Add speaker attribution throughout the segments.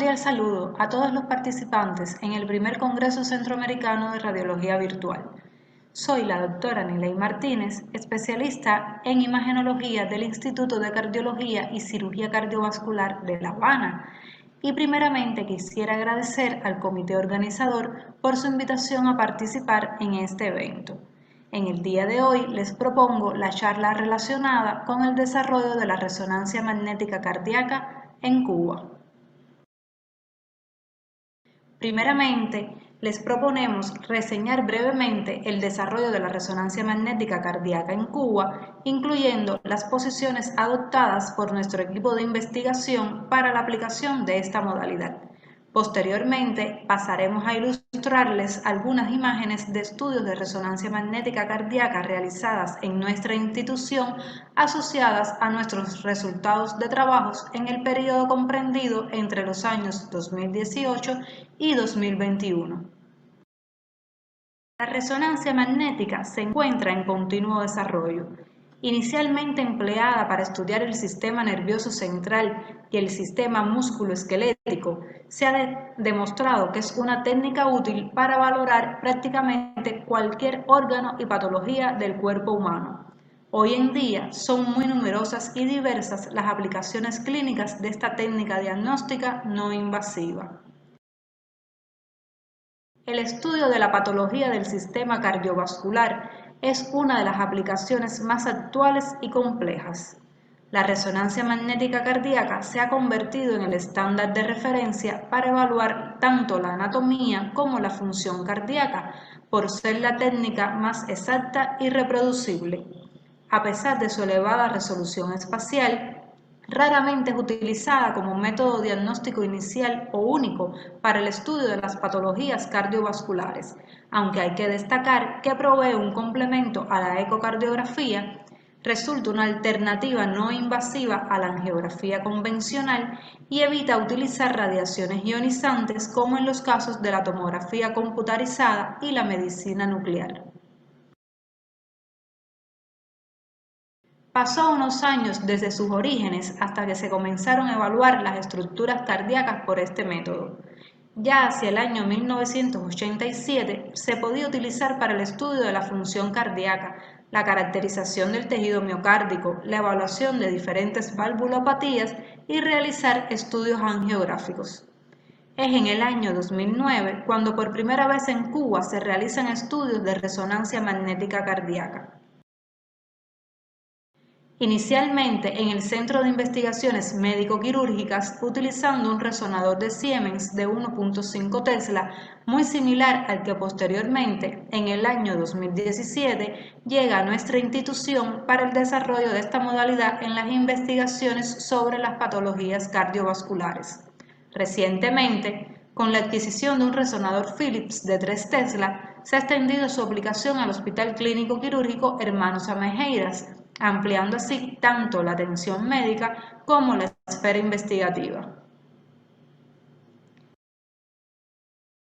Speaker 1: cordial saludo a todos los participantes en el primer Congreso Centroamericano de Radiología Virtual. Soy la doctora Niley Martínez, especialista en imagenología del Instituto de Cardiología y Cirugía Cardiovascular de La Habana. Y primeramente quisiera agradecer al comité organizador por su invitación a participar en este evento. En el día de hoy les propongo la charla relacionada con el desarrollo de la resonancia magnética cardíaca en Cuba. Primeramente, les proponemos reseñar brevemente el desarrollo de la resonancia magnética cardíaca en Cuba, incluyendo las posiciones adoptadas por nuestro equipo de investigación para la aplicación de esta modalidad. Posteriormente, pasaremos a ilustrarles algunas imágenes de estudios de resonancia magnética cardíaca realizadas en nuestra institución asociadas a nuestros resultados de trabajos en el periodo comprendido entre los años 2018 y 2021. La resonancia magnética se encuentra en continuo desarrollo. Inicialmente empleada para estudiar el sistema nervioso central y el sistema musculoesquelético, se ha demostrado que es una técnica útil para valorar prácticamente cualquier órgano y patología del cuerpo humano. Hoy en día son muy numerosas y diversas las aplicaciones clínicas de esta técnica diagnóstica no invasiva. El estudio de la patología del sistema cardiovascular es una de las aplicaciones más actuales y complejas. La resonancia magnética cardíaca se ha convertido en el estándar de referencia para evaluar tanto la anatomía como la función cardíaca, por ser la técnica más exacta y reproducible. A pesar de su elevada resolución espacial, raramente es utilizada como método diagnóstico inicial o único para el estudio de las patologías cardiovasculares, aunque hay que destacar que provee un complemento a la ecocardiografía, resulta una alternativa no invasiva a la angiografía convencional y evita utilizar radiaciones ionizantes como en los casos de la tomografía computarizada y la medicina nuclear. Pasó unos años desde sus orígenes hasta que se comenzaron a evaluar las estructuras cardíacas por este método. Ya hacia el año 1987 se podía utilizar para el estudio de la función cardíaca, la caracterización del tejido miocárdico, la evaluación de diferentes valvulopatías y realizar estudios angiográficos. Es en el año 2009 cuando por primera vez en Cuba se realizan estudios de resonancia magnética cardíaca. Inicialmente en el Centro de Investigaciones Médico-Quirúrgicas utilizando un resonador de Siemens de 1.5 Tesla muy similar al que posteriormente, en el año 2017, llega a nuestra institución para el desarrollo de esta modalidad en las investigaciones sobre las patologías cardiovasculares. Recientemente, con la adquisición de un resonador Philips de 3 Tesla, se ha extendido su aplicación al Hospital Clínico Quirúrgico Hermanos Amejeiras, ampliando así tanto la atención médica como la esfera investigativa.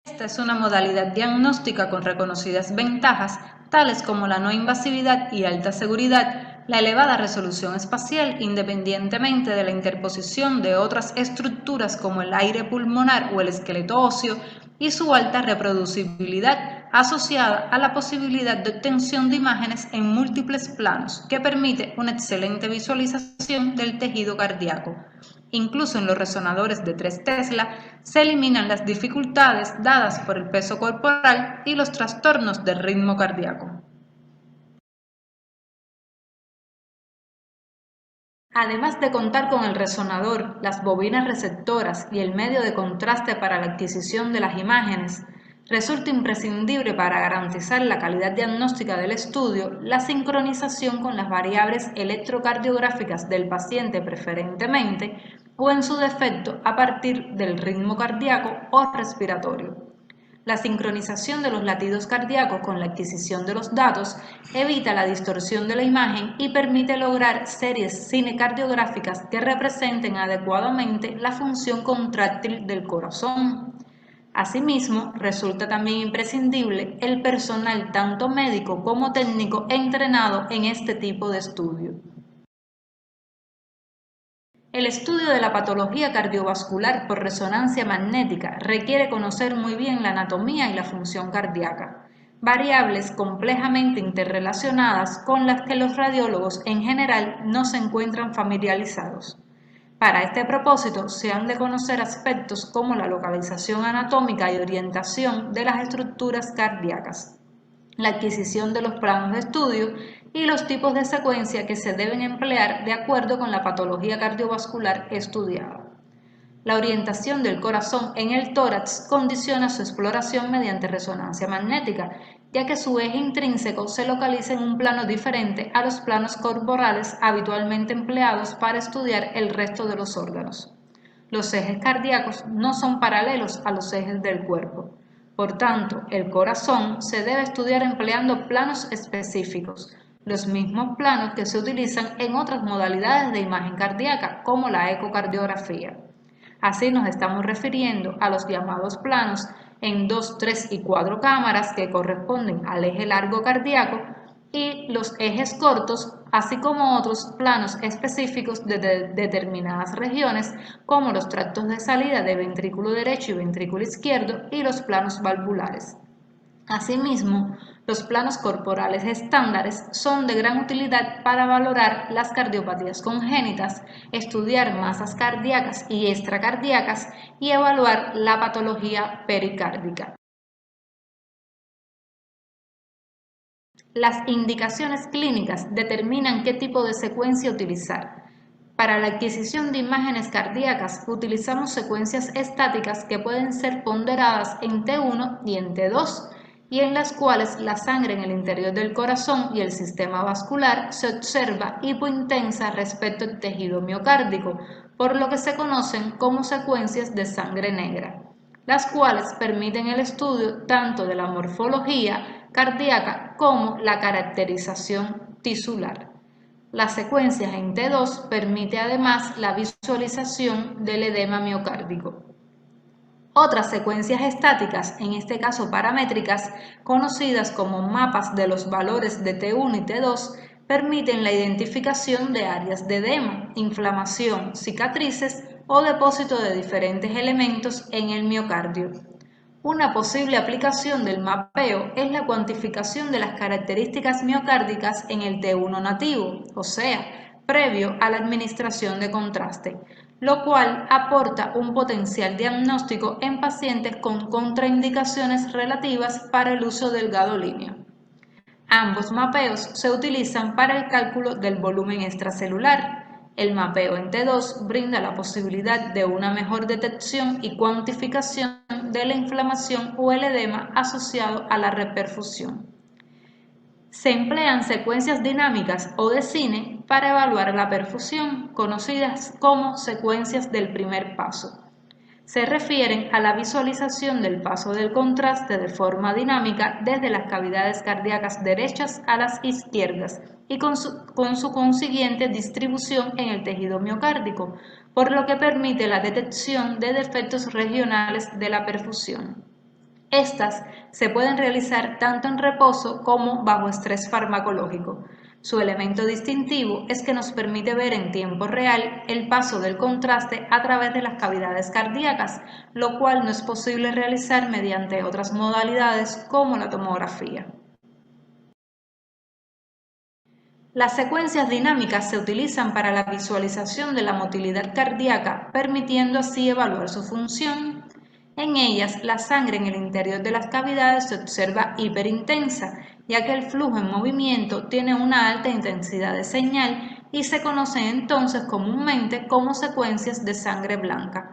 Speaker 1: Esta es una modalidad diagnóstica con reconocidas ventajas, tales como la no invasividad y alta seguridad, la elevada resolución espacial independientemente de la interposición de otras estructuras como el aire pulmonar o el esqueleto óseo, y su alta reproducibilidad asociada a la posibilidad de obtención de imágenes en múltiples planos que permite una excelente visualización del tejido cardíaco. Incluso en los resonadores de 3 Tesla se eliminan las dificultades dadas por el peso corporal y los trastornos del ritmo cardíaco. Además de contar con el resonador, las bobinas receptoras y el medio de contraste para la adquisición de las imágenes, resulta imprescindible para garantizar la calidad diagnóstica del estudio la sincronización con las variables electrocardiográficas del paciente preferentemente o en su defecto a partir del ritmo cardíaco o respiratorio. La sincronización de los latidos cardíacos con la adquisición de los datos evita la distorsión de la imagen y permite lograr series cinecardiográficas que representen adecuadamente la función contráctil del corazón. Asimismo, resulta también imprescindible el personal tanto médico como técnico entrenado en este tipo de estudio. El estudio de la patología cardiovascular por resonancia magnética requiere conocer muy bien la anatomía y la función cardíaca, variables complejamente interrelacionadas con las que los radiólogos en general no se encuentran familiarizados. Para este propósito, se han de conocer aspectos como la localización anatómica y orientación de las estructuras cardíacas, la adquisición de los planos de estudio y los tipos de secuencia que se deben emplear de acuerdo con la patología cardiovascular estudiada. La orientación del corazón en el tórax condiciona su exploración mediante resonancia magnética, ya que su eje intrínseco se localiza en un plano diferente a los planos corporales habitualmente empleados para estudiar el resto de los órganos. Los ejes cardíacos no son paralelos a los ejes del cuerpo. Por tanto, el corazón se debe estudiar empleando planos específicos, los mismos planos que se utilizan en otras modalidades de imagen cardíaca, como la ecocardiografía. Así nos estamos refiriendo a los llamados planos en 2, 3 y 4 cámaras que corresponden al eje largo cardíaco y los ejes cortos, así como otros planos específicos de determinadas regiones, como los tractos de salida de ventrículo derecho y ventrículo izquierdo y los planos valvulares. Asimismo, los planos corporales estándares son de gran utilidad para valorar las cardiopatías congénitas, estudiar masas cardíacas y extracardíacas y evaluar la patología pericárdica. Las indicaciones clínicas determinan qué tipo de secuencia utilizar. Para la adquisición de imágenes cardíacas utilizamos secuencias estáticas que pueden ser ponderadas en T1 y en T2 y en las cuales la sangre en el interior del corazón y el sistema vascular se observa hipointensa respecto al tejido miocárdico, por lo que se conocen como secuencias de sangre negra, las cuales permiten el estudio tanto de la morfología cardíaca como la caracterización tisular. Las secuencias en T2 permite además la visualización del edema miocárdico. Otras secuencias estáticas, en este caso paramétricas, conocidas como mapas de los valores de T1 y T2, permiten la identificación de áreas de edema, inflamación, cicatrices o depósito de diferentes elementos en el miocardio. Una posible aplicación del mapeo es la cuantificación de las características miocárdicas en el T1 nativo, o sea, previo a la administración de contraste, lo cual aporta un potencial diagnóstico en pacientes con contraindicaciones relativas para el uso del gadolínio. Ambos mapeos se utilizan para el cálculo del volumen extracelular. El mapeo en T2 brinda la posibilidad de una mejor detección y cuantificación de la inflamación o el edema asociado a la reperfusión. Se emplean secuencias dinámicas o de cine para evaluar la perfusión, conocidas como secuencias del primer paso. Se refieren a la visualización del paso del contraste de forma dinámica desde las cavidades cardíacas derechas a las izquierdas y con su consiguiente distribución en el tejido miocárdico, por lo que permite la detección de defectos regionales de la perfusión. Estas se pueden realizar tanto en reposo como bajo estrés farmacológico. Su elemento distintivo es que nos permite ver en tiempo real el paso del contraste a través de las cavidades cardíacas, lo cual no es posible realizar mediante otras modalidades como la tomografía. Las secuencias dinámicas se utilizan para la visualización de la motilidad cardíaca, permitiendo así evaluar su función. En ellas, la sangre en el interior de las cavidades se observa hiperintensa, ya que el flujo en movimiento tiene una alta intensidad de señal y se conocen entonces comúnmente como secuencias de sangre blanca.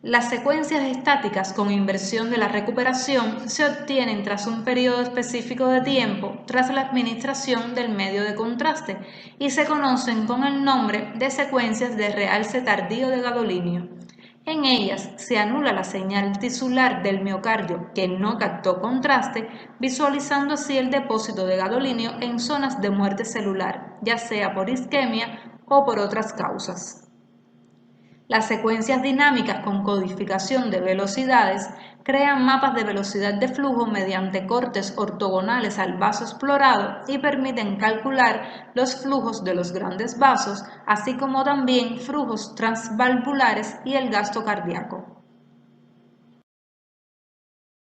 Speaker 1: Las secuencias estáticas con inversión de la recuperación se obtienen tras un periodo específico de tiempo tras la administración del medio de contraste y se conocen con el nombre de secuencias de realce tardío de gadolinio. En ellas se anula la señal tisular del miocardio que no captó contraste, visualizando así el depósito de gadolinio en zonas de muerte celular, ya sea por isquemia o por otras causas. Las secuencias dinámicas con codificación de velocidades crean mapas de velocidad de flujo mediante cortes ortogonales al vaso explorado y permiten calcular los flujos de los grandes vasos, así como también flujos transvalvulares y el gasto cardíaco.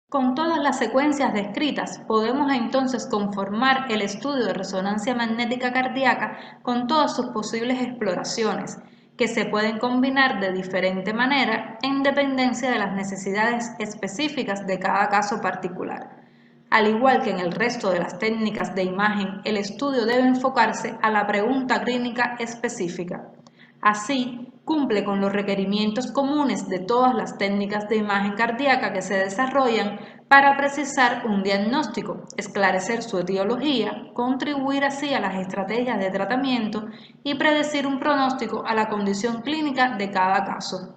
Speaker 1: Con todas las secuencias descritas, podemos entonces conformar el estudio de resonancia magnética cardíaca con todas sus posibles exploraciones, que se pueden combinar de diferente manera en dependencia de las necesidades específicas de cada caso particular. Al igual que en el resto de las técnicas de imagen, el estudio debe enfocarse a la pregunta clínica específica. Así, cumple con los requerimientos comunes de todas las técnicas de imagen cardíaca que se desarrollan para precisar un diagnóstico, esclarecer su etiología, contribuir así a las estrategias de tratamiento y predecir un pronóstico a la condición clínica de cada caso.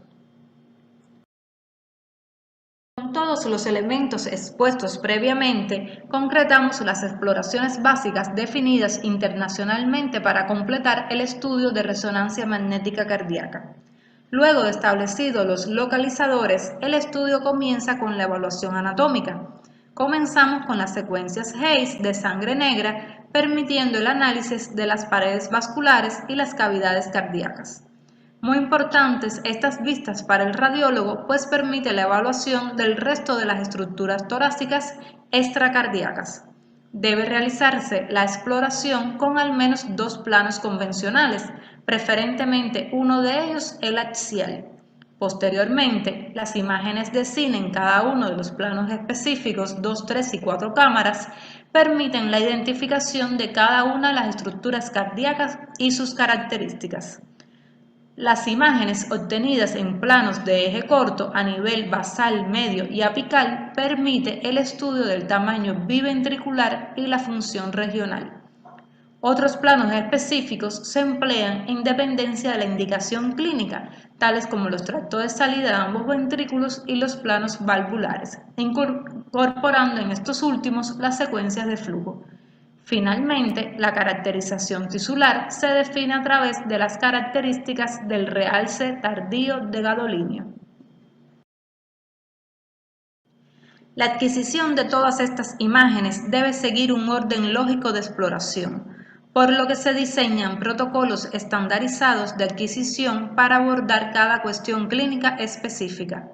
Speaker 1: Con todos los elementos expuestos previamente, concretamos las exploraciones básicas definidas internacionalmente para completar el estudio de resonancia magnética cardíaca. Luego de establecidos los localizadores, el estudio comienza con la evaluación anatómica. Comenzamos con las secuencias Hayes de sangre negra, permitiendo el análisis de las paredes vasculares y las cavidades cardíacas. Muy importantes estas vistas para el radiólogo, pues permite la evaluación del resto de las estructuras torácicas extracardíacas. Debe realizarse la exploración con al menos 2 planos convencionales, preferentemente uno de ellos el axial. Posteriormente, las imágenes de cine en cada uno de los planos específicos 2, 3 y 4 cámaras permiten la identificación de cada una de las estructuras cardíacas y sus características. Las imágenes obtenidas en planos de eje corto a nivel basal, medio y apical permite el estudio del tamaño biventricular y la función regional. Otros planos específicos se emplean en dependencia de la indicación clínica, tales como los tractos de salida de ambos ventrículos y los planos valvulares, incorporando en estos últimos las secuencias de flujo. Finalmente, la caracterización tisular se define a través de las características del realce tardío de gadolinio. La adquisición de todas estas imágenes debe seguir un orden lógico de exploración, por lo que se diseñan protocolos estandarizados de adquisición para abordar cada cuestión clínica específica.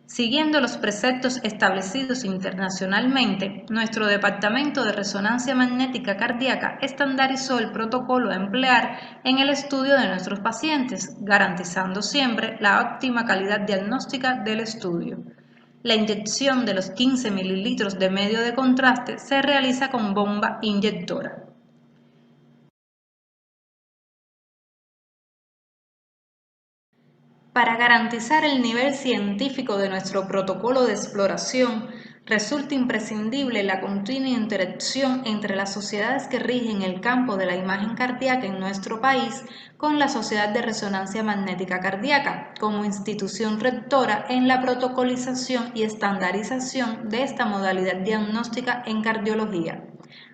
Speaker 1: Siguiendo los preceptos establecidos internacionalmente, nuestro Departamento de Resonancia Magnética Cardíaca estandarizó el protocolo a emplear en el estudio de nuestros pacientes, garantizando siempre la óptima calidad diagnóstica del estudio. La inyección de los 15 mililitros de medio de contraste se realiza con bomba inyectora. Para garantizar el nivel científico de nuestro protocolo de exploración, resulta imprescindible la continua interacción entre las sociedades que rigen el campo de la imagen cardíaca en nuestro país con la Sociedad de Resonancia Magnética Cardíaca, como institución rectora en la protocolización y estandarización de esta modalidad diagnóstica en cardiología.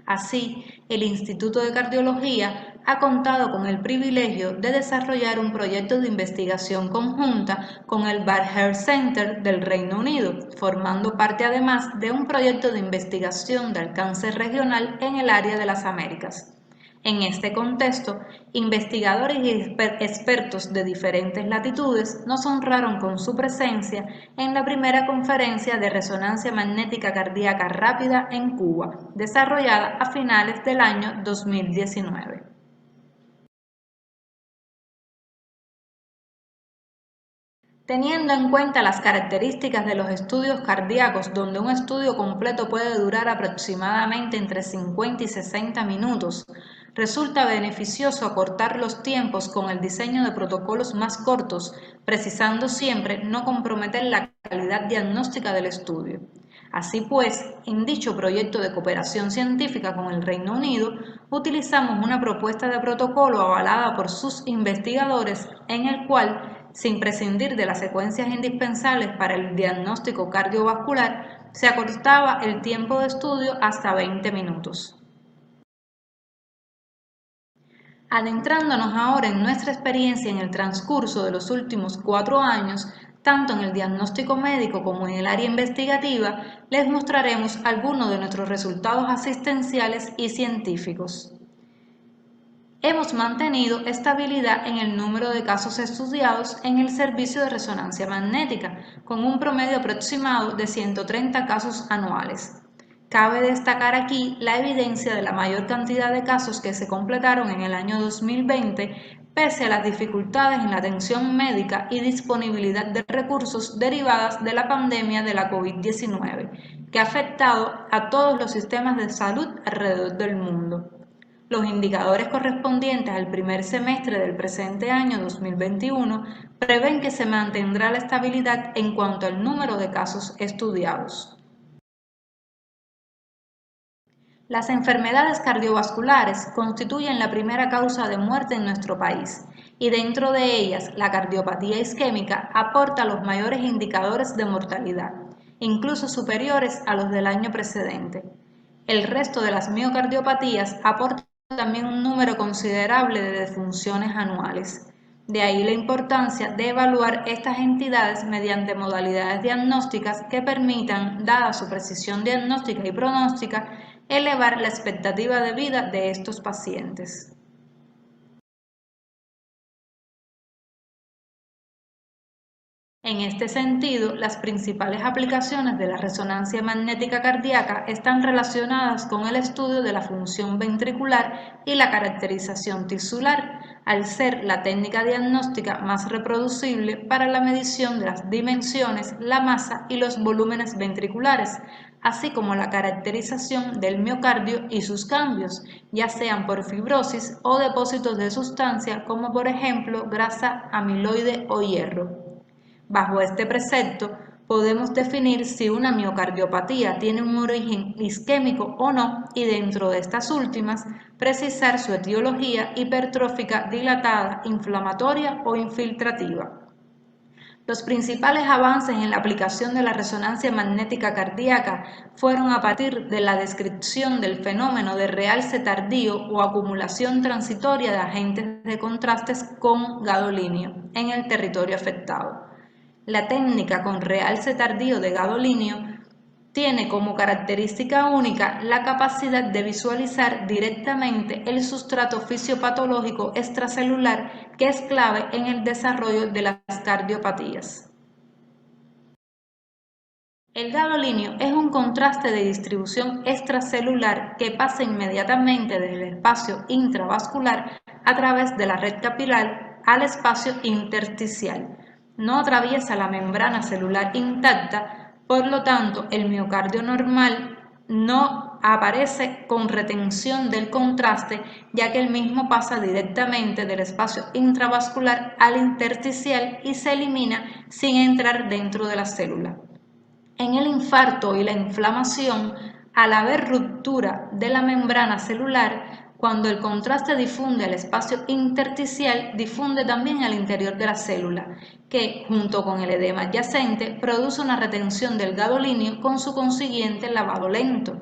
Speaker 1: Así, el Instituto de Cardiología ha contado con el privilegio de desarrollar un proyecto de investigación conjunta con el Bard Heart Center del Reino Unido, formando parte además de un proyecto de investigación de alcance regional en el área de las Américas. En este contexto, investigadores y expertos de diferentes latitudes nos honraron con su presencia en la primera conferencia de resonancia magnética cardíaca rápida en Cuba, desarrollada a finales del año 2019. Teniendo en cuenta las características de los estudios cardíacos, donde un estudio completo puede durar aproximadamente entre 50 y 60 minutos, resulta beneficioso acortar los tiempos con el diseño de protocolos más cortos, precisando siempre no comprometer la calidad diagnóstica del estudio. Así pues, en dicho proyecto de cooperación científica con el Reino Unido, utilizamos una propuesta de protocolo avalada por sus investigadores en el cual, sin prescindir de las secuencias indispensables para el diagnóstico cardiovascular, se acortaba el tiempo de estudio hasta 20 minutos. Adentrándonos ahora en nuestra experiencia en el transcurso de los últimos 4 años, tanto en el diagnóstico médico como en el área investigativa, les mostraremos algunos de nuestros resultados asistenciales y científicos. Hemos mantenido estabilidad en el número de casos estudiados en el servicio de resonancia magnética, con un promedio aproximado de 130 casos anuales. Cabe destacar aquí la evidencia de la mayor cantidad de casos que se completaron en el año 2020, pese a las dificultades en la atención médica y disponibilidad de recursos derivadas de la pandemia de la COVID-19, que ha afectado a todos los sistemas de salud alrededor del mundo. Los indicadores correspondientes al primer semestre del presente año 2021 prevén que se mantendrá la estabilidad en cuanto al número de casos estudiados. Las enfermedades cardiovasculares constituyen la primera causa de muerte en nuestro país y dentro de ellas la cardiopatía isquémica aporta los mayores indicadores de mortalidad, incluso superiores a los del año precedente. El resto de las miocardiopatías aporta también un número considerable de defunciones anuales. De ahí la importancia de evaluar estas entidades mediante modalidades diagnósticas que permitan, dada su precisión diagnóstica y pronóstica, elevar la expectativa de vida de estos pacientes. En este sentido, las principales aplicaciones de la resonancia magnética cardíaca están relacionadas con el estudio de la función ventricular y la caracterización tisular, al ser la técnica diagnóstica más reproducible para la medición de las dimensiones, la masa y los volúmenes ventriculares, así como la caracterización del miocardio y sus cambios, ya sean por fibrosis o depósitos de sustancia como por ejemplo grasa amiloide o hierro. Bajo este precepto, podemos definir si una miocardiopatía tiene un origen isquémico o no y dentro de estas últimas, precisar su etiología hipertrófica dilatada, inflamatoria o infiltrativa. Los principales avances en la aplicación de la resonancia magnética cardíaca fueron a partir de la descripción del fenómeno de realce tardío o acumulación transitoria de agentes de contrastes con gadolinio en el territorio afectado. La técnica con realce tardío de gadolinio tiene como característica única la capacidad de visualizar directamente el sustrato fisiopatológico extracelular que es clave en el desarrollo de las cardiopatías. El gadolinio es un contraste de distribución extracelular que pasa inmediatamente desde el espacio intravascular a través de la red capilar al espacio intersticial. No atraviesa la membrana celular intacta, por lo tanto el miocardio normal no aparece con retención del contraste, ya que el mismo pasa directamente del espacio intravascular al intersticial y se elimina sin entrar dentro de la célula. En el infarto y la inflamación, al haber ruptura de la membrana celular, cuando el contraste difunde al espacio intersticial, difunde también al interior de la célula, que, junto con el edema adyacente, produce una retención del gadolinio con su consiguiente lavado lento.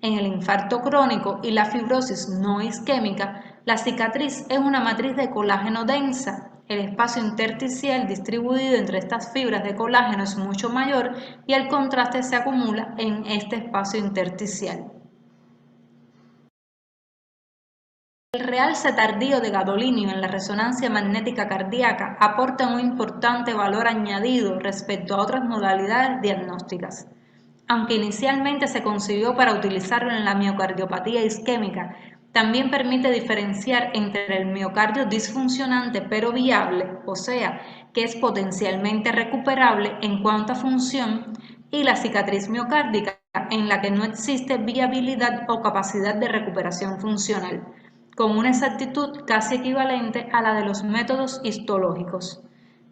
Speaker 1: En el infarto crónico y la fibrosis no isquémica, la cicatriz es una matriz de colágeno densa. El espacio intersticial distribuido entre estas fibras de colágeno es mucho mayor y el contraste se acumula en este espacio intersticial. El realce tardío de gadolinio en la resonancia magnética cardíaca aporta un importante valor añadido respecto a otras modalidades diagnósticas. Aunque inicialmente se concibió para utilizarlo en la miocardiopatía isquémica, también permite diferenciar entre el miocardio disfuncionante pero viable, o sea, que es potencialmente recuperable en cuanto a función, y la cicatriz miocárdica, en la que no existe viabilidad o capacidad de recuperación funcional, con una exactitud casi equivalente a la de los métodos histológicos.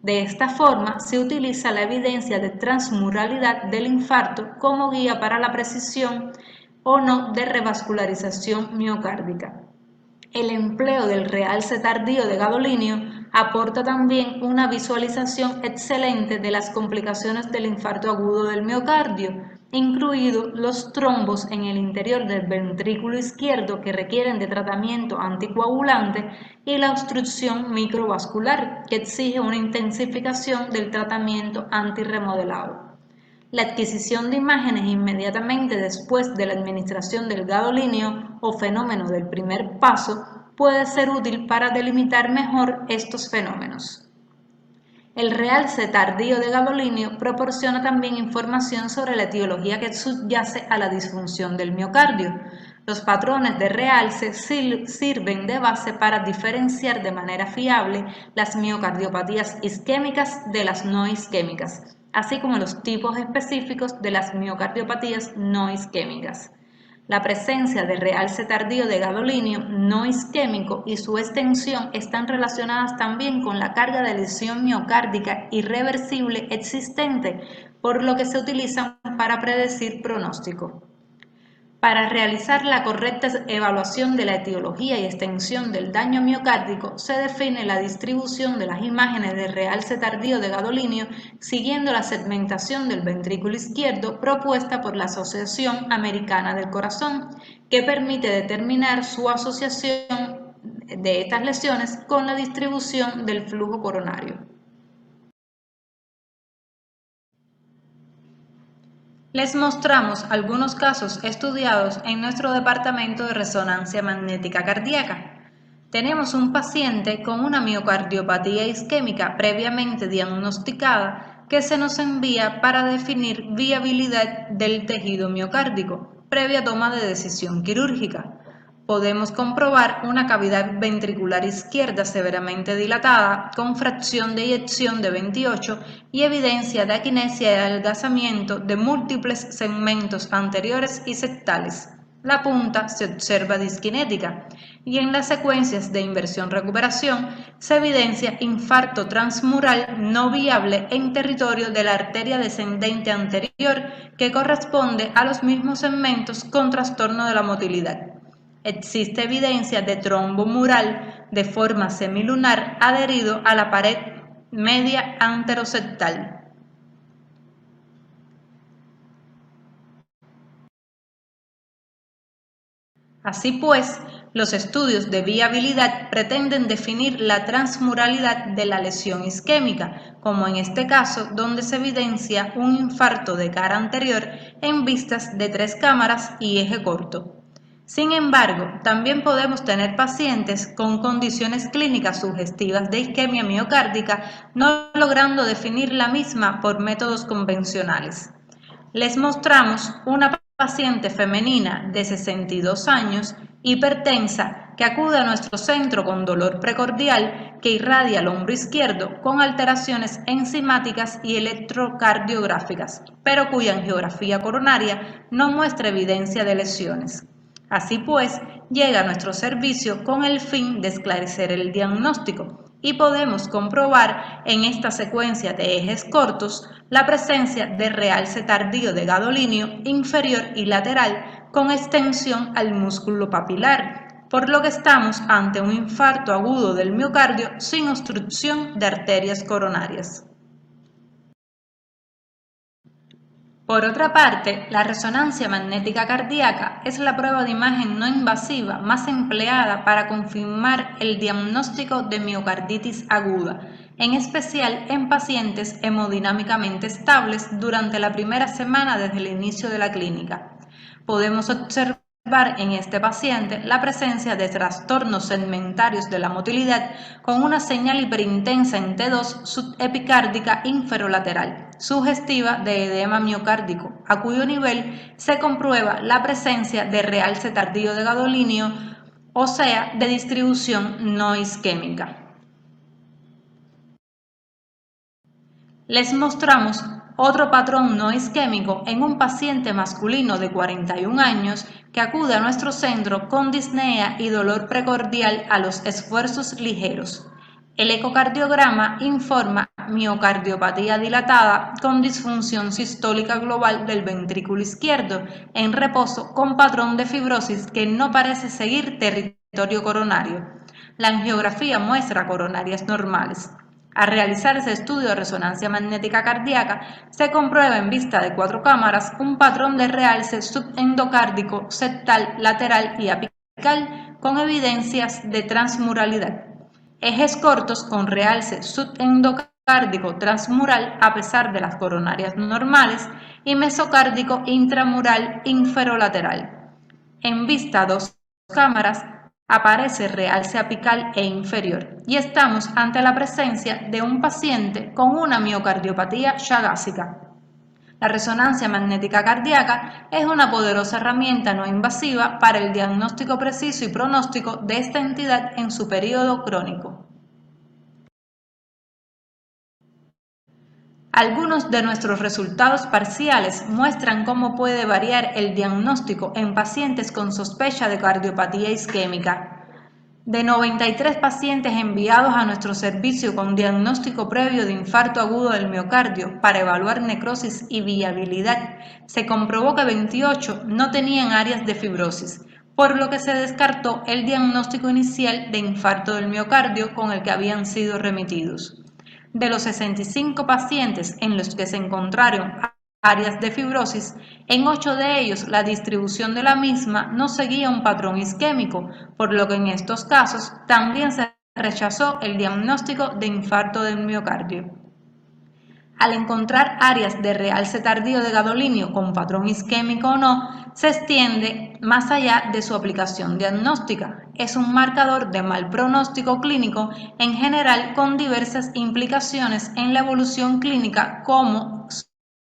Speaker 1: De esta forma, se utiliza la evidencia de transmuralidad del infarto como guía para la precisión o no de revascularización miocárdica. El empleo del realce tardío de gadolinio aporta también una visualización excelente de las complicaciones del infarto agudo del miocardio, incluidos los trombos en el interior del ventrículo izquierdo que requieren de tratamiento anticoagulante y la obstrucción microvascular que exige una intensificación del tratamiento antirremodelado. La adquisición de imágenes inmediatamente después de la administración del gadolíneo o fenómeno del primer paso puede ser útil para delimitar mejor estos fenómenos. El realce tardío de gadolíneo proporciona también información sobre la etiología que subyace a la disfunción del miocardio. Los patrones de realce sirven de base para diferenciar de manera fiable las miocardiopatías isquémicas de las no isquémicas, así como los tipos específicos de las miocardiopatías no isquémicas. La presencia de realce tardío de gadolíneo no isquémico y su extensión están relacionadas también con la carga de lesión miocárdica irreversible existente, por lo que se utilizan para predecir pronóstico. Para realizar la correcta evaluación de la etiología y extensión del daño miocárdico, se define la distribución de las imágenes de realce tardío de gadolíneo siguiendo la segmentación del ventrículo izquierdo propuesta por la Asociación Americana del Corazón, que permite determinar su asociación de estas lesiones con la distribución del flujo coronario. Les mostramos algunos casos estudiados en nuestro departamento de resonancia magnética cardíaca. Tenemos un paciente con una miocardiopatía isquémica previamente diagnosticada que se nos envía para definir viabilidad del tejido miocárdico, previa toma de decisión quirúrgica. Podemos comprobar una cavidad ventricular izquierda severamente dilatada con fracción de eyección de 28 y evidencia de aquinesia y adelgazamiento de múltiples segmentos anteriores y septales. La punta se observa disquinética y en las secuencias de inversión-recuperación se evidencia infarto transmural no viable en territorio de la arteria descendente anterior que corresponde a los mismos segmentos con trastorno de la motilidad. Existe evidencia de trombo mural de forma semilunar adherido a la pared media anteroseptal. Así pues, los estudios de viabilidad pretenden definir la transmuralidad de la lesión isquémica, como en este caso donde se evidencia un infarto de cara anterior en vistas de 3 cámaras y eje corto. Sin embargo, también podemos tener pacientes con condiciones clínicas sugestivas de isquemia miocárdica no logrando definir la misma por métodos convencionales. Les mostramos una paciente femenina de 62 años, hipertensa, que acude a nuestro centro con dolor precordial que irradia el hombro izquierdo con alteraciones enzimáticas y electrocardiográficas, pero cuya angiografía coronaria no muestra evidencia de lesiones. Así pues, llega a nuestro servicio con el fin de esclarecer el diagnóstico y podemos comprobar en esta secuencia de ejes cortos la presencia de realce tardío de gadolíneo inferior y lateral con extensión al músculo papilar, por lo que estamos ante un infarto agudo del miocardio sin obstrucción de arterias coronarias. Por otra parte, la resonancia magnética cardíaca es la prueba de imagen no invasiva más empleada para confirmar el diagnóstico de miocarditis aguda, en especial en pacientes hemodinámicamente estables durante la primera semana desde el inicio de la clínica. Podemos observar en este paciente la presencia de trastornos segmentarios de la motilidad con una señal hiperintensa en T2 subepicárdica inferolateral, sugestiva de edema miocárdico, a cuyo nivel se comprueba la presencia de realce tardío de gadolíneo, o sea, de distribución no isquémica. Les mostramos otro patrón no isquémico en un paciente masculino de 41 años que acude a nuestro centro con disnea y dolor precordial a los esfuerzos ligeros. El ecocardiograma informa miocardiopatía dilatada con disfunción sistólica global del ventrículo izquierdo en reposo con patrón de fibrosis que no parece seguir territorio coronario. La angiografía muestra coronarias normales. Al realizarse estudio de resonancia magnética cardíaca, se comprueba en vista de 4 cámaras un patrón de realce subendocárdico, septal, lateral y apical con evidencias de transmuralidad. Ejes cortos con realce subendocárdico transmural a pesar de las coronarias normales y mesocárdico intramural inferolateral. En vista 2 cámaras, aparece realce apical e inferior y estamos ante la presencia de un paciente con una miocardiopatía chagásica. La resonancia magnética cardíaca es una poderosa herramienta no invasiva para el diagnóstico preciso y pronóstico de esta entidad en su periodo crónico. Algunos de nuestros resultados parciales muestran cómo puede variar el diagnóstico en pacientes con sospecha de cardiopatía isquémica. De 93 pacientes enviados a nuestro servicio con diagnóstico previo de infarto agudo del miocardio para evaluar necrosis y viabilidad, se comprobó que 28 no tenían áreas de fibrosis, por lo que se descartó el diagnóstico inicial de infarto del miocardio con el que habían sido remitidos. De los 65 pacientes en los que se encontraron áreas de fibrosis, en 8 de ellos la distribución de la misma no seguía un patrón isquémico, por lo que en estos casos también se rechazó el diagnóstico de infarto del miocardio. Al encontrar áreas de realce tardío de gadolinio con patrón isquémico o no, se extiende más allá de su aplicación diagnóstica. Es un marcador de mal pronóstico clínico, en general con diversas implicaciones en la evolución clínica, como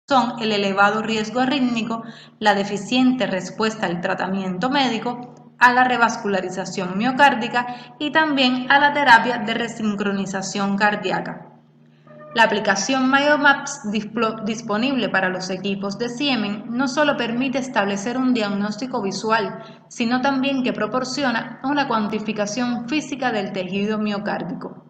Speaker 1: son el elevado riesgo arrítmico, la deficiente respuesta al tratamiento médico, a la revascularización miocárdica y también a la terapia de resincronización cardíaca. La aplicación MyoMaps disponible para los equipos de Siemens no solo permite establecer un diagnóstico visual, sino también que proporciona una cuantificación física del tejido miocárdico.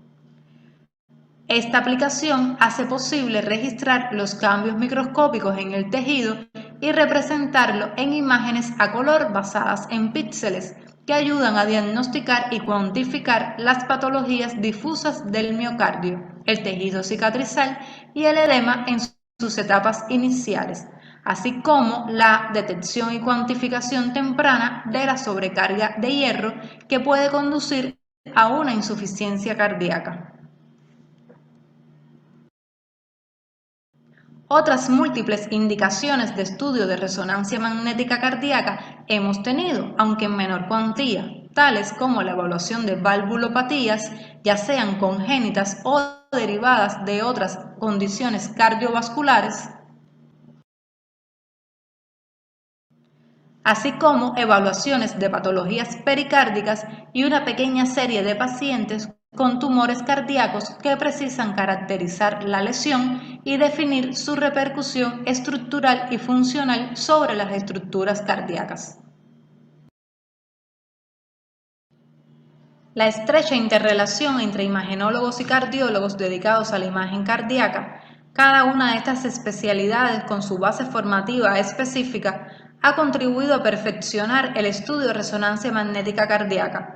Speaker 1: Esta aplicación hace posible registrar los cambios microscópicos en el tejido y representarlo en imágenes a color basadas en píxeles que ayudan a diagnosticar y cuantificar las patologías difusas del miocardio, el tejido cicatrizal y el edema en sus etapas iniciales, así como la detección y cuantificación temprana de la sobrecarga de hierro que puede conducir a una insuficiencia cardíaca. Otras múltiples indicaciones de estudio de resonancia magnética cardíaca hemos tenido, aunque en menor cuantía, tales como la evaluación de valvulopatías, ya sean congénitas o derivadas de otras condiciones cardiovasculares, así como evaluaciones de patologías pericárdicas y una pequeña serie de pacientes con tumores cardíacos que precisan caracterizar la lesión y definir su repercusión estructural y funcional sobre las estructuras cardíacas. La estrecha interrelación entre imagenólogos y cardiólogos dedicados a la imagen cardíaca, cada una de estas especialidades con su base formativa específica, ha contribuido a perfeccionar el estudio de resonancia magnética cardíaca.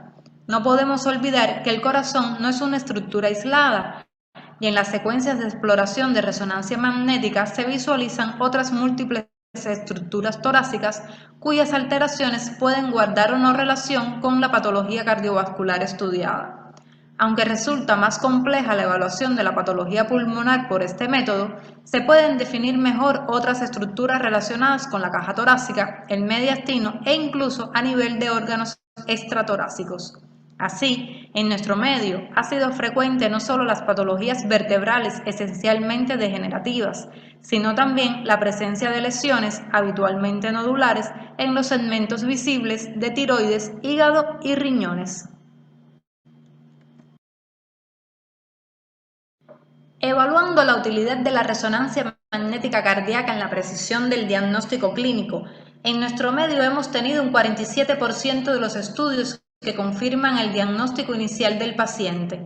Speaker 1: No podemos olvidar que el corazón no es una estructura aislada y en las secuencias de exploración de resonancia magnética se visualizan otras múltiples estructuras torácicas cuyas alteraciones pueden guardar o no relación con la patología cardiovascular estudiada. Aunque resulta más compleja la evaluación de la patología pulmonar por este método, se pueden definir mejor otras estructuras relacionadas con la caja torácica, el mediastino e incluso a nivel de órganos extratorácicos. Así, en nuestro medio ha sido frecuente no solo las patologías vertebrales esencialmente degenerativas, sino también la presencia de lesiones habitualmente nodulares en los segmentos visibles de tiroides, hígado y riñones. Evaluando la utilidad de la resonancia magnética cardíaca en la precisión del diagnóstico clínico, en nuestro medio hemos tenido un 47% de los estudios que confirman el diagnóstico inicial del paciente.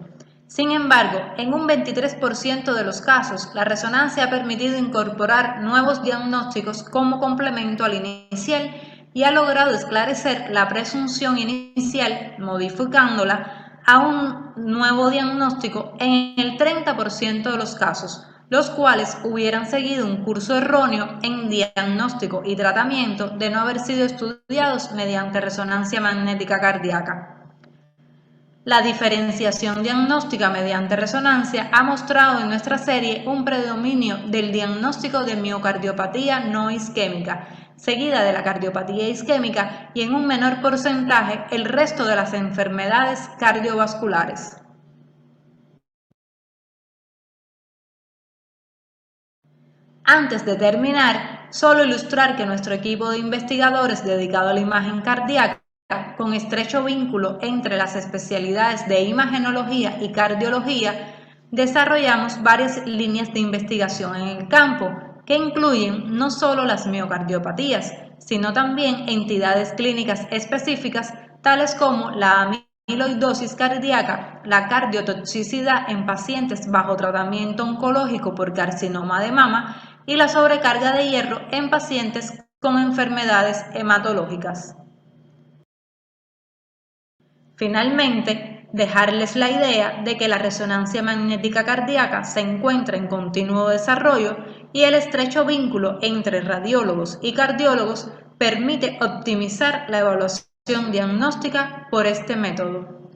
Speaker 1: Sin embargo, en un 23% de los casos, la resonancia ha permitido incorporar nuevos diagnósticos como complemento al inicial y ha logrado esclarecer la presunción inicial, modificándola a un nuevo diagnóstico en el 30% de los casos, los cuales hubieran seguido un curso erróneo en diagnóstico y tratamiento de no haber sido estudiados mediante resonancia magnética cardíaca. La diferenciación diagnóstica mediante resonancia ha mostrado en nuestra serie un predominio del diagnóstico de miocardiopatía no isquémica, seguida de la cardiopatía isquémica y en un menor porcentaje el resto de las enfermedades cardiovasculares. Antes de terminar, solo ilustrar que nuestro equipo de investigadores dedicado a la imagen cardíaca, con estrecho vínculo entre las especialidades de imagenología y cardiología, desarrollamos varias líneas de investigación en el campo que incluyen no solo las miocardiopatías, sino también entidades clínicas específicas tales como la amiloidosis cardíaca, la cardiotoxicidad en pacientes bajo tratamiento oncológico por carcinoma de mama y la sobrecarga de hierro en pacientes con enfermedades hematológicas. Finalmente, dejarles la idea de que la resonancia magnética cardíaca se encuentra en continuo desarrollo y el estrecho vínculo entre radiólogos y cardiólogos permite optimizar la evaluación diagnóstica por este método.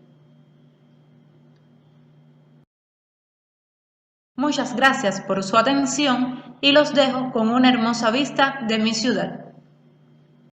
Speaker 1: Muchas gracias por su atención y los dejo con una hermosa vista de mi ciudad.